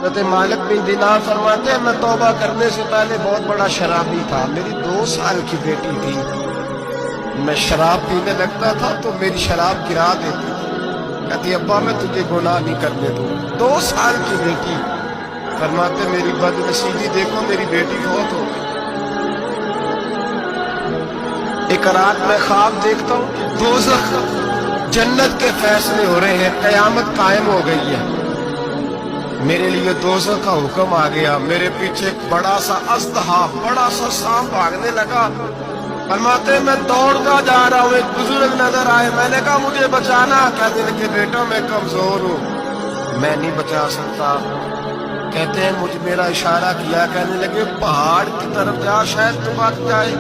حضرت مالک بن دینار فرماتے ہیں میں توبہ کرنے سے پہلے بہت بڑا شرابی تھا، میری 2 سال کی بیٹی تھی، میں شراب پینے لگتا تھا تو میری شراب گرا دیتی تھی، کہتی ابا میں تجھے گناہ نہیں کرنے دوں، 2 سال کی بیٹی۔ فرماتے میری بد نصیبی دیکھو میری بیٹی فوت ہو گئی۔ ایک رات میں خواب دیکھتا ہوں کہ دوزخ جنت کے فیصلے ہو رہے ہیں، قیامت قائم ہو گئی ہے، میرے لیے دوزخ کا حکم آ گیا، میرے پیچھے ایک بڑا سا اژدہا، بڑا سا سانپ بھاگنے لگا۔ فرماتے میں دوڑتا جا رہا ہوں، ایک بزرگ نظر آئے، میں نے کہا مجھے بچانا، کہنے لگے بیٹا میں کمزور ہوں، میں نہیں بچا سکتا۔ کہتے ہیں مجھ میرا اشارہ کیا، کہنے لگے پہاڑ کی طرف جا شاید تو بچ جائے۔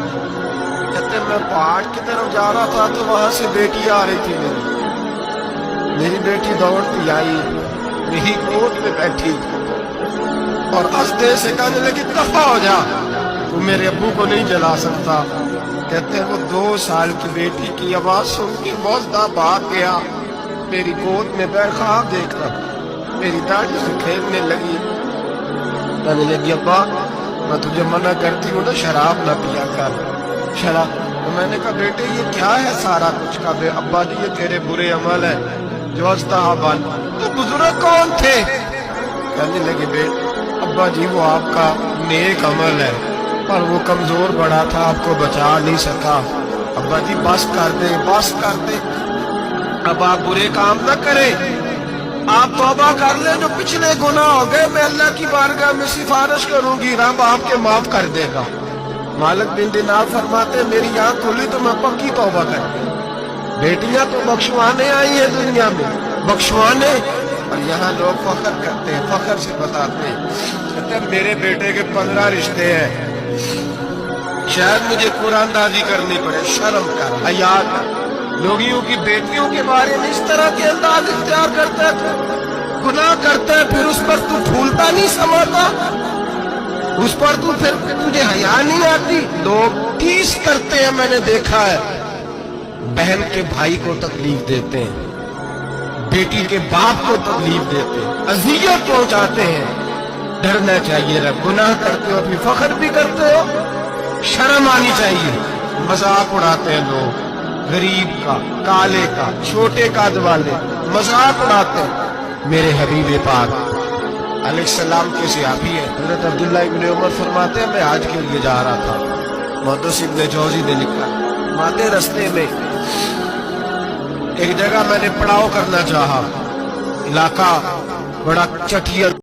کہتے میں پہاڑ کی طرف جا رہا تھا تو وہاں سے بیٹی آ رہی تھی، میری بیٹی دوڑتی آئی، میری گود میں بیٹھی اور ہنستے سے کہنے لگی دفع ہو جا، تو میرے ابو کو نہیں جلا سکتا۔ کہتے ہیں وہ 2 سال کی بیٹی کی آواز سن کے بوزدہ بھاگ گیا، میری گود میں بیٹھ خواب دیکھ رہا، میری داڑھی سے کھیلنے لگی، کہنے لگی ابا میں تجھے منع کرتی ہوں نا شراب نہ پیا کر، شراب۔ تو میں نے کہا بیٹے یہ کیا ہے سارا کچھ کا؟ ابا جی یہ تیرے برے عمل ہے جو اژدہا بن۔ تو بزرگ کون تھے؟ کہنے لگے بیٹے ابا جی وہ آپ کا نیک عمل ہے پر وہ کمزور بڑا تھا، آپ کو بچا نہیں سکا۔ ابا جی بس کر دے بس کر دے، اب آپ برے کام نہ کریں، آپ توبہ کر لیں، جو پچھلے گناہ ہو گئے میں اللہ کی بارگاہ میں سفارش کروں گی، رب آپ کے معاف کر دے گا۔ مالک بن دینار فرماتے میری آنکھ کھلی تو میں پکی توبہ کر دی۔ بیٹیاں تو بخشوانے آئی ہیں دنیا میں، بخشوانے، اور یہاں لوگ فخر کرتے ہیں، فخر سے بتاتے ہیں، کہتے ہیں میرے بیٹے کے 15 رشتے ہیں، شاید مجھے قرآن دازی کرنی پڑے، شرم کر، حیا کر، لوگیوں کی بیٹیوں کے بارے میں اس طرح کے انداز اختیار کرتا ہے، تو گناہ کرتا ہے پھر اس پر تو پھولتا نہیں سماتا، اس پر تو پھر تجھے حیا نہیں آتی۔ لوگ ٹیس کرتے ہیں، میں نے دیکھا ہے، بہن کے بھائی کو تکلیف دیتے ہیں، بیٹی کے باپ کو تکلیف دیتے ہیں، اذیت پہنچاتے ہیں۔ ڈرنا چاہیے رب، گناہ کرتے ہو پھر فخر بھی کرتے ہو، شرم آنی چاہیے۔ مذاق اڑاتے ہیں لوگ، غریب کا، کالے کا، چھوٹے قد والے مذاق اڑاتے ہیں۔ میرے حبیب پاک علیہ السلام کے صحابی ہیں حضرت عبداللہ ابن عمر فرماتے ہیں میں حج کے لیے جا رہا تھا، محدث ابن جوزی نے لکھا، ماتے رستے میں ایک جگہ میں نے پڑاؤ کرنا چاہا، علاقہ بڑا چٹیا